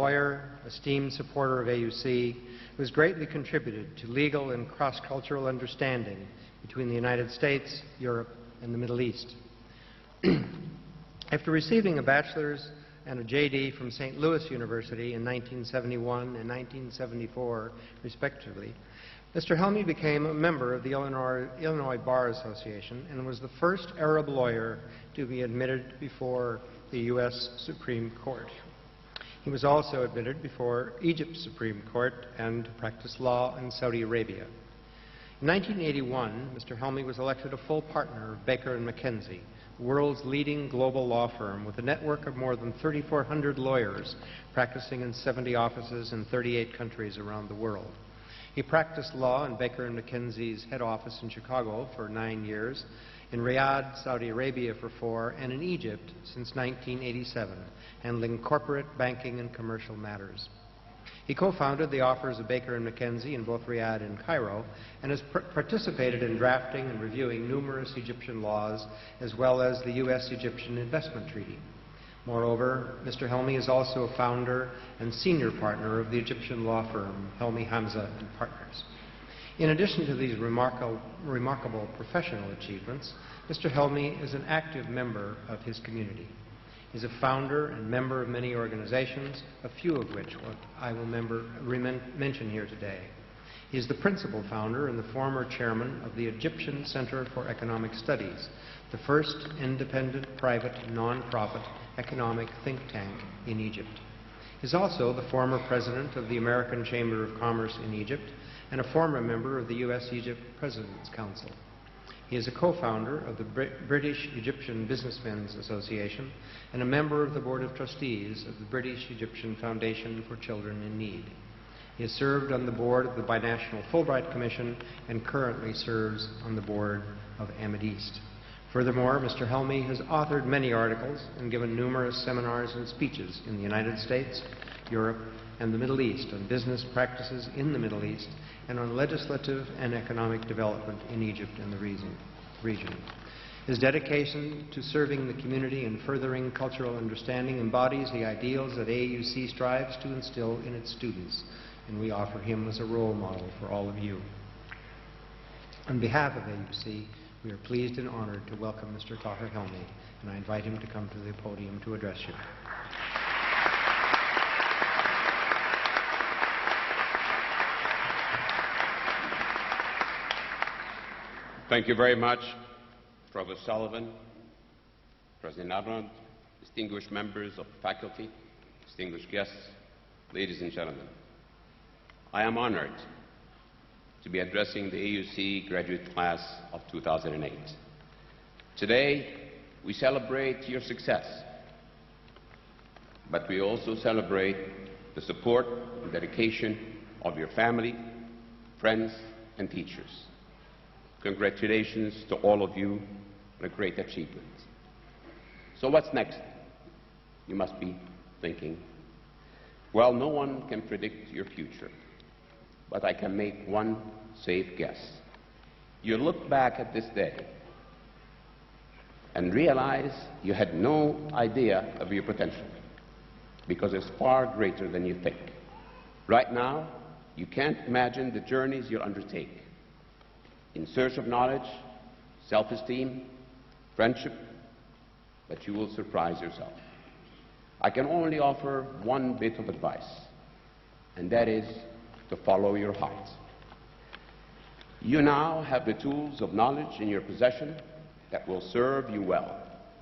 lawyer, esteemed supporter of AUC, who has greatly contributed to legal and cross-cultural understanding between the United States, Europe, and the Middle East. After receiving a bachelor's and a JD from St. Louis University in 1971 and 1974, respectively, Mr. Helmy became a member of the Illinois Bar Association and was the first Arab lawyer to be admitted before the U.S. Supreme Court. He was also admitted before Egypt's Supreme Court and practiced law in Saudi Arabia. In 1981, Mr. Helmy was elected a full partner of Baker & McKenzie, the world's leading global law firm with a network of more than 3,400 lawyers practicing in 70 offices in 38 countries around the world. He practiced law in Baker & McKenzie's head office in Chicago for 9 years, in Riyadh, Saudi Arabia for 4, and in Egypt since 1987, handling corporate, banking, and commercial matters. He co-founded the offices of Baker & McKenzie in both Riyadh and Cairo, and has participated in drafting and reviewing numerous Egyptian laws, as well as the U.S.-Egyptian Investment Treaty. Moreover, Mr. Helmy is also a founder and senior partner of the Egyptian law firm Helmy, Hamza & Partners. In addition to these remarkable professional achievements, Mr. Helmy is an active member of his community. He is a founder and member of many organizations, a few of which I will mention here today. He is the principal founder and the former chairman of the Egyptian Center for Economic Studies, the first independent, private, non-profit economic think tank in Egypt. He is also the former president of the American Chamber of Commerce in Egypt and a former member of the U.S.-Egypt President's Council. He is a co-founder of the British Egyptian Businessmen's Association and a member of the Board of Trustees of the British Egyptian Foundation for Children in Need. He has served on the board of the Binational Fulbright Commission and currently serves on the board of Amid East. Furthermore, Mr. Helmy has authored many articles and given numerous seminars and speeches in the United States, Europe, and the Middle East on business practices in the Middle East and on legislative and economic development in Egypt and the region. His dedication to serving the community and furthering cultural understanding embodies the ideals that AUC strives to instill in its students, and we offer him as a role model for all of you. On behalf of AUC, we are pleased and honored to welcome Mr. Taher Helmy, and I invite him to come to the podium to address you. Thank you very much, Provost Sullivan, President Arnold, distinguished members of faculty, distinguished guests, ladies and gentlemen. I am honored to be addressing the AUC graduate class of 2008. Today, we celebrate your success, but we also celebrate the support and dedication of your family, friends, and teachers. Congratulations to all of you on a great achievement. So what's next? You must be thinking. Well, no one can predict your future, but I can make one safe guess. You look back at this day and realize you had no idea of your potential because it's far greater than you think. Right now, you can't imagine the journeys you'll undertake in search of knowledge, self-esteem, friendship, but you will surprise yourself. I can only offer one bit of advice, and that is to follow your heart. You now have the tools of knowledge in your possession that will serve you well,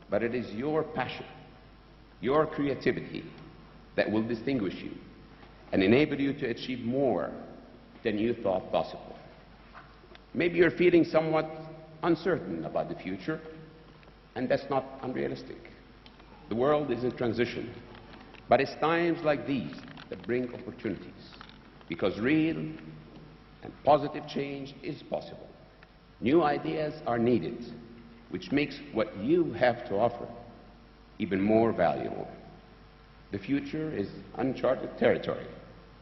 but it is your passion, your creativity that will distinguish you and enable you to achieve more than you thought possible. Maybe you're feeling somewhat uncertain about the future, and that's not unrealistic. The world is in transition, but it's times like these that bring opportunities, because real and positive change is possible. New ideas are needed, which makes what you have to offer even more valuable. The future is uncharted territory,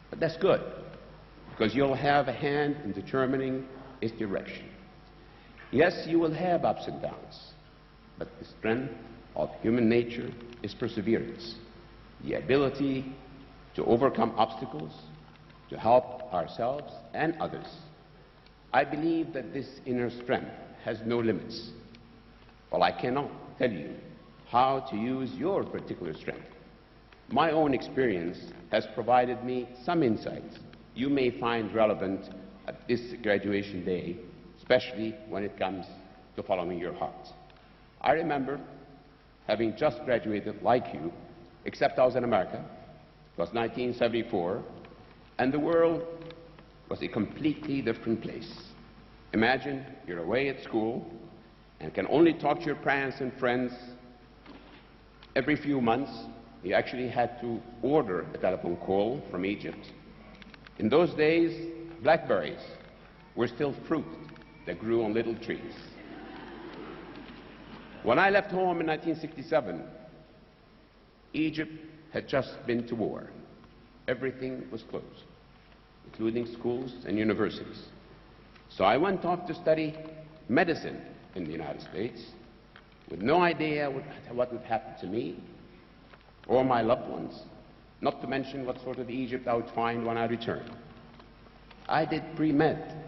but that's good, because you'll have a hand in determining its direction. Yes, you will have ups and downs, but the strength of human nature is perseverance, the ability to overcome obstacles, to help ourselves and others. I believe that this inner strength has no limits. While I cannot tell you how to use your particular strength, my own experience has provided me some insights you may find relevant at this graduation day, especially when it comes to following your heart. I remember having just graduated like you, except I was in America. It was 1974, and the world was a completely different place. Imagine you're away at school and can only talk to your parents and friends every few months. You actually had to order a telephone call from Egypt. In those days, blackberries were still fruit that grew on little trees. When I left home in 1967, Egypt had just been to war. Everything was closed, including schools and universities. So I went off to study medicine in the United States with no idea what would happen to me or my loved ones, not to mention what sort of Egypt I would find when I returned. I did pre-med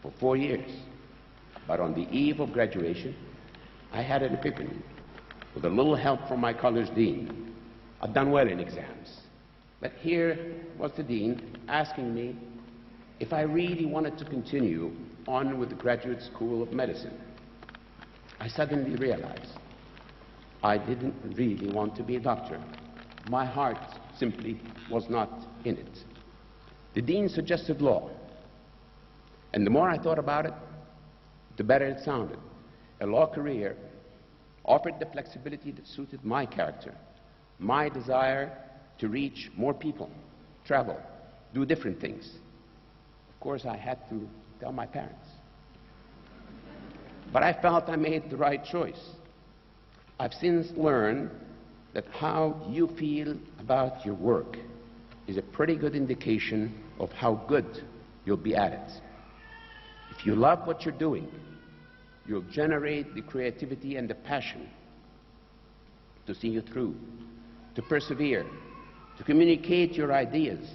for 4 years, but on the eve of graduation, I had an epiphany. With a little help from my college dean, I'd done well in exams. But here was the dean asking me if I really wanted to continue on with the graduate school of medicine. I suddenly realized I didn't really want to be a doctor. My heart simply was not in it. The dean suggested law, and the more I thought about it, the better it sounded. A law career offered the flexibility that suited my character, my desire to reach more people, travel, do different things. Of course, I had to tell my parents. But I felt I made the right choice. I've since learned that how you feel about your work is a pretty good indication of how good you'll be at it. If you love what you're doing, you'll generate the creativity and the passion to see you through, to persevere, to communicate your ideas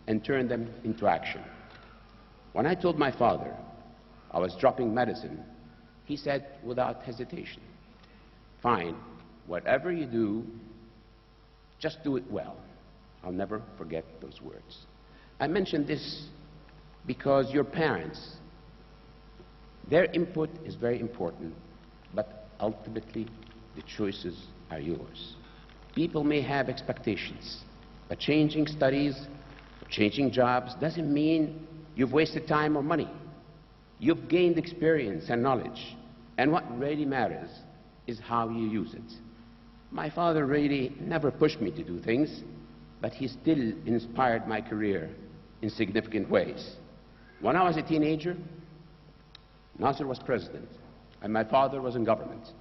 and turn them into action. When I told my father I was dropping medicine, he said without hesitation, "Fine, whatever you do, just do it well." I'll never forget those words. I mention this because your parents, their input is very important, but ultimately the choices are yours. People may have expectations, but changing studies, changing jobs doesn't mean you've wasted time or money. You've gained experience and knowledge, and what really matters is how you use it. My father really never pushed me to do things, but he still inspired my career in significant ways. When I was a teenager, Nasser was president, and my father was in government,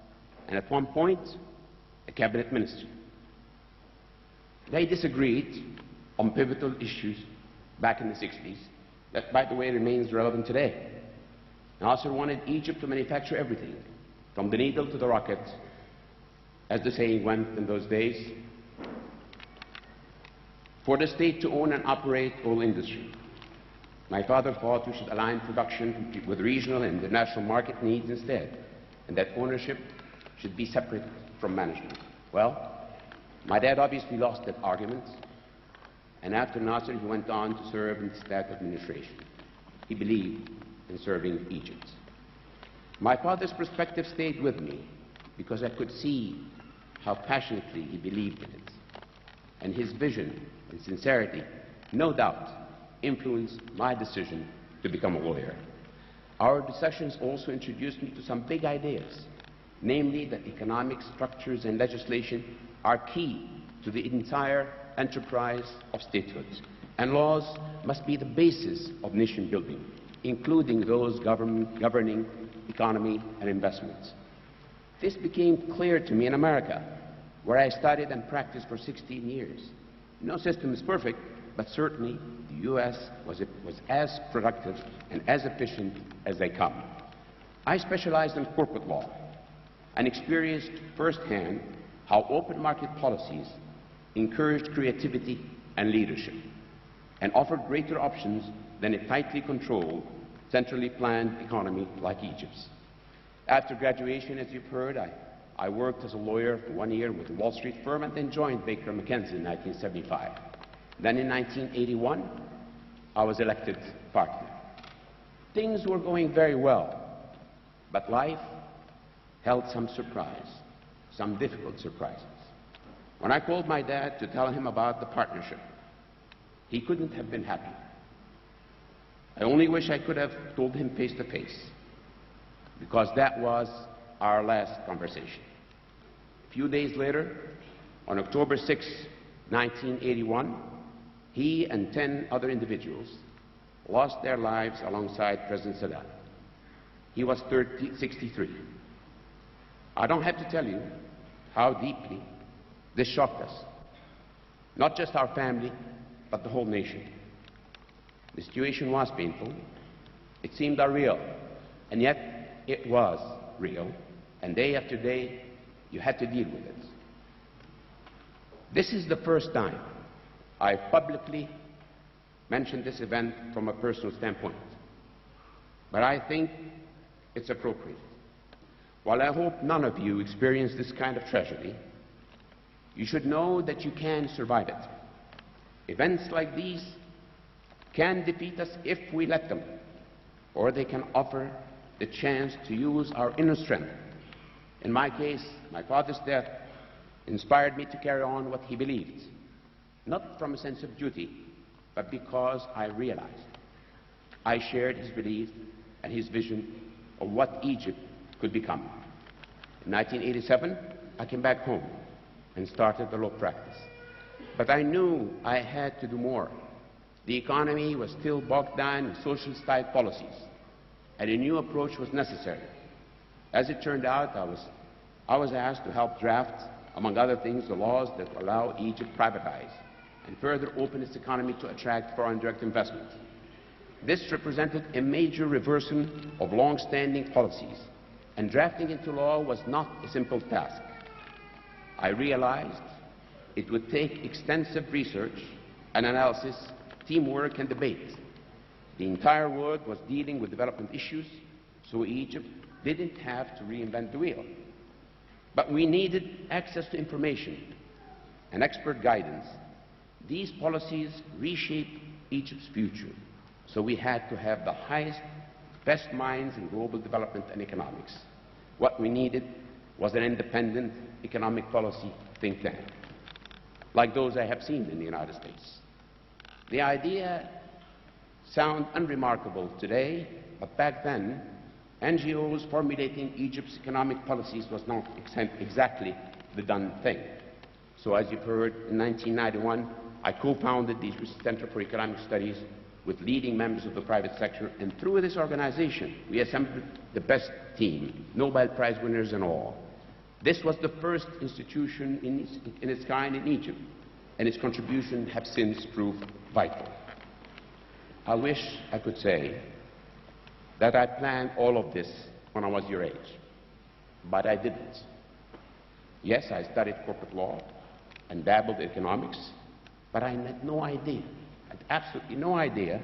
and at one point, a cabinet minister. They disagreed on pivotal issues back in the 60s, that, by the way, remains relevant today. Nasser wanted Egypt to manufacture everything, from the needle to the rocket, as the saying went in those days, for the state to own and operate all industry. My father thought we should align production with regional and international market needs instead, and that ownership should be separate from management. Well, my dad obviously lost that argument, and after Nasser, he went on to serve in the staff administration. He believed in serving Egypt. My father's perspective stayed with me because I could see how passionately he believed in it, and his vision and sincerity, no doubt, influenced my decision to become a lawyer. Our discussions also introduced me to some big ideas, namely that economic structures and legislation are key to the entire enterprise of statehood, and laws must be the basis of nation building, including those governing economy and investments. This became clear to me in America, where I studied and practiced for 16 years. No system is perfect, but certainly the U.S. was as productive and as efficient as they come. I specialized in corporate law and experienced firsthand how open market policies encouraged creativity and leadership, and offered greater options than a tightly controlled, centrally planned economy like Egypt's. After graduation, as you've heard, I worked as a lawyer for 1 year with a Wall Street firm and then joined Baker McKenzie in 1975. Then in 1981, I was elected partner. Things were going very well, but life held some difficult surprises. When I called my dad to tell him about the partnership, he couldn't have been happy. I only wish I could have told him face to face, because that was our last conversation. A few days later, on October 6, 1981, he and 10 other individuals lost their lives alongside President Sadat. He was 63. I don't have to tell you how deeply this shocked us. Not just our family, but the whole nation. The situation was painful. It seemed unreal, and yet it was real, and day after day, you had to deal with it. This is the first time I publicly mentioned this event from a personal standpoint, but I think it's appropriate. While I hope none of you experience this kind of tragedy, you should know that you can survive it. Events like these can defeat us if we let them, or they can offer the chance to use our inner strength. In my case, my father's death inspired me to carry on what he believed, not from a sense of duty, but because I realized I shared his belief and his vision of what Egypt could become. In 1987, I came back home and started the law practice. But I knew I had to do more. The economy was still bogged down in social-style policies, and a new approach was necessary. As it turned out, I was asked to help draft, among other things, the laws that allow Egypt to privatize and further open its economy to attract foreign direct investment. This represented a major reversal of long-standing policies, and drafting into law was not a simple task. I realized it would take extensive research and analysis, teamwork and debate. The entire world was dealing with development issues, so Egypt didn't have to reinvent the wheel. But we needed access to information and expert guidance. These policies reshape Egypt's future, so we had to have the highest, best minds in global development and economics. What we needed was an independent economic policy think tank, like those I have seen in the United States. The idea sounds unremarkable today, but back then, NGOs formulating Egypt's economic policies was not exactly the done thing. So as you've heard, in 1991, I co-founded the Center for Economic Studies with leading members of the private sector, and through this organization, we assembled the best team, Nobel Prize winners and all. This was the first institution in its kind in Egypt, and its contribution have since proved vital. I wish I could say that I planned all of this when I was your age, but I didn't. Yes, I studied corporate law and dabbled in economics, but I had no idea, absolutely no idea,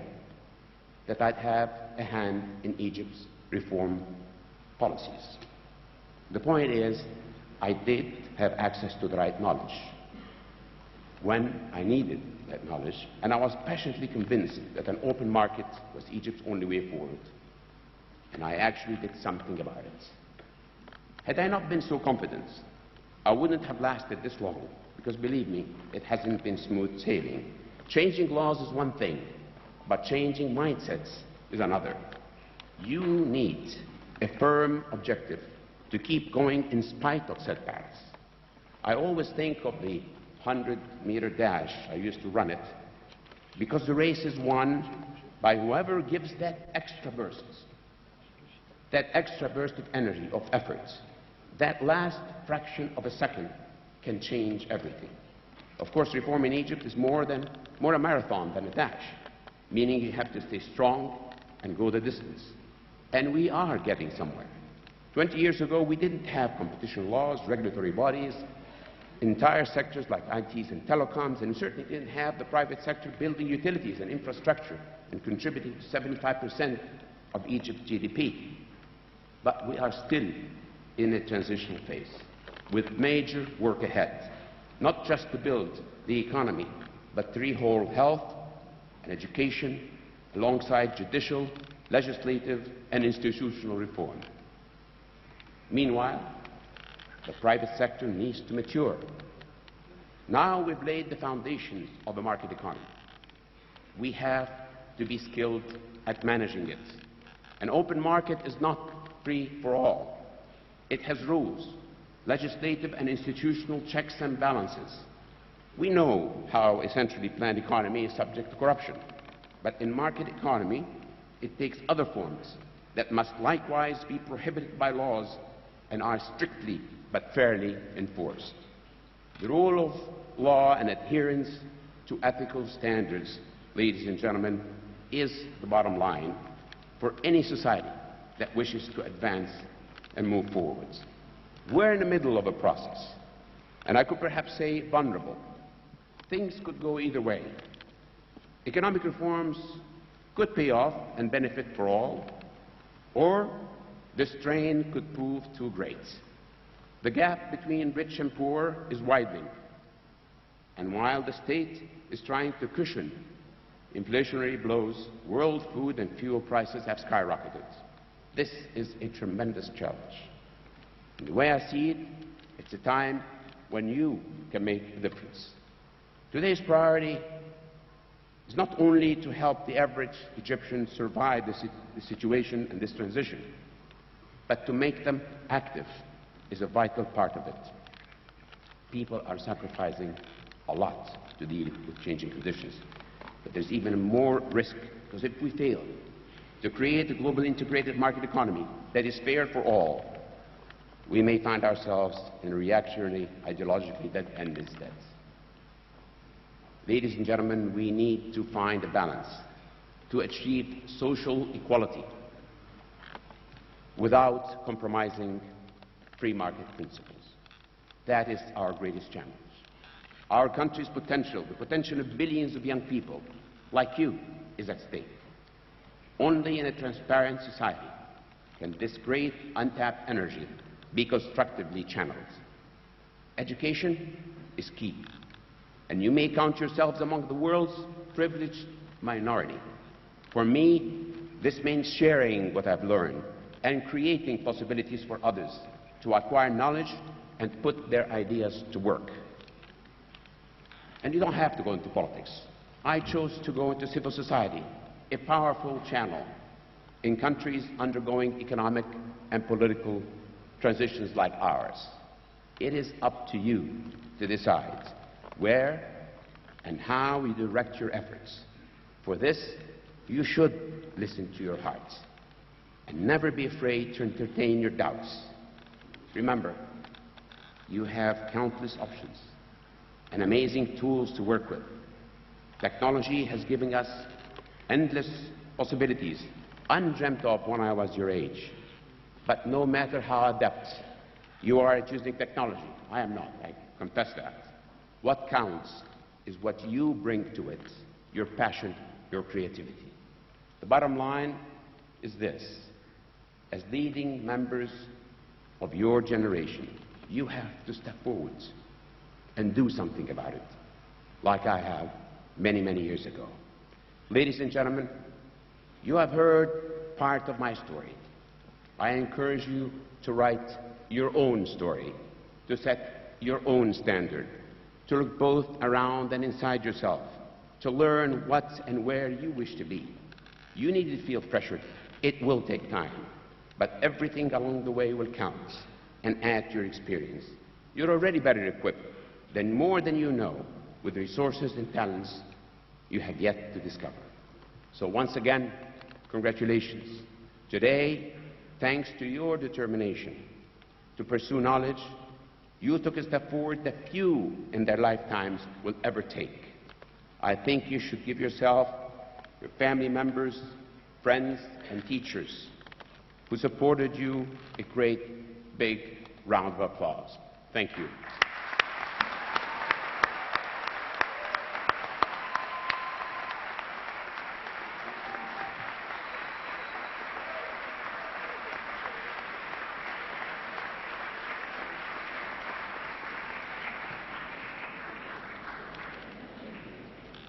that I'd have a hand in Egypt's reform policies. The point is, I did have access to the right knowledge when I needed that knowledge, and I was passionately convinced that an open market was Egypt's only way forward. And I actually did something about it. Had I not been so confident, I wouldn't have lasted this long, because believe me, it hasn't been smooth sailing. Changing laws is one thing, but changing mindsets is another. You need a firm objective to keep going in spite of setbacks. I always think of the 100-meter dash. I used to run it, because the race is won by whoever gives that extra burst of energy, of effort. That last fraction of a second can change everything. Of course, reform in Egypt is more a marathon than a dash, meaning you have to stay strong and go the distance. And we are getting somewhere. 20 years ago, we didn't have competition laws, regulatory bodies, entire sectors like ITs and telecoms, and we certainly didn't have the private sector building utilities and infrastructure and contributing to 75% of Egypt's GDP. But we are still in a transitional phase with major work ahead, not just to build the economy, but to rehold health and education alongside judicial, legislative, and institutional reform. Meanwhile, the private sector needs to mature. Now we've laid the foundations of a market economy. We have to be skilled at managing it. An open market is not free for all. It has rules, legislative and institutional checks and balances. We know how a centrally planned economy is subject to corruption, but in market economy, it takes other forms that must likewise be prohibited by laws and are strictly but fairly enforced. The rule of law and adherence to ethical standards, ladies and gentlemen, is the bottom line for any society that wishes to advance and move forwards. We're in the middle of a process, and I could perhaps say vulnerable. Things could go either way. Economic reforms could pay off and benefit for all, or the strain could prove too great. The gap between rich and poor is widening, and while the state is trying to cushion inflationary blows, world food and fuel prices have skyrocketed. This is a tremendous challenge. And the way I see it, it's a time when you can make a difference. Today's priority is not only to help the average Egyptian survive the situation and this transition, but to make them active is a vital part of it. People are sacrificing a lot to deal with changing conditions. But there's even more risk, because if we fail to create a global integrated market economy that is fair for all, we may find ourselves in a reactionary, ideologically dead-end instead. Ladies and gentlemen, we need to find a balance to achieve social equality without compromising free market principles. That is our greatest challenge. Our country's potential, the potential of billions of young people like you, is at stake. Only in a transparent society can this great untapped energy be constructively channeled. Education is key, and you may count yourselves among the world's privileged minority. For me, this means sharing what I've learned and creating possibilities for others to acquire knowledge and put their ideas to work. And you don't have to go into politics. I chose to go into civil society, a powerful channel in countries undergoing economic and political transitions like ours. It is up to you to decide where and how you direct your efforts. For this, you should listen to your hearts and never be afraid to entertain your doubts. Remember, you have countless options and amazing tools to work with. Technology has given us endless possibilities, undreamt of when I was your age. But no matter how adept you are at using technology, I am not, I confess that. What counts is what you bring to it, your passion, your creativity. The bottom line is this: as leading members of your generation, you have to step forward and do something about it, like I have many, many years ago. Ladies and gentlemen, you have heard part of my story. I encourage you to write your own story, to set your own standard, to look both around and inside yourself, to learn what and where you wish to be. You need to feel pressured. It will take time, but everything along the way will count and add to your experience. You're already better equipped than more than you know with resources and talents you have yet to discover. So once again, congratulations. Today, thanks to your determination to pursue knowledge, you took a step forward that few in their lifetimes will ever take. I think you should give yourself, your family members, friends, and teachers who supported you a great big round of applause. Thank you.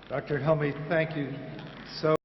Dr. Helmy, thank you so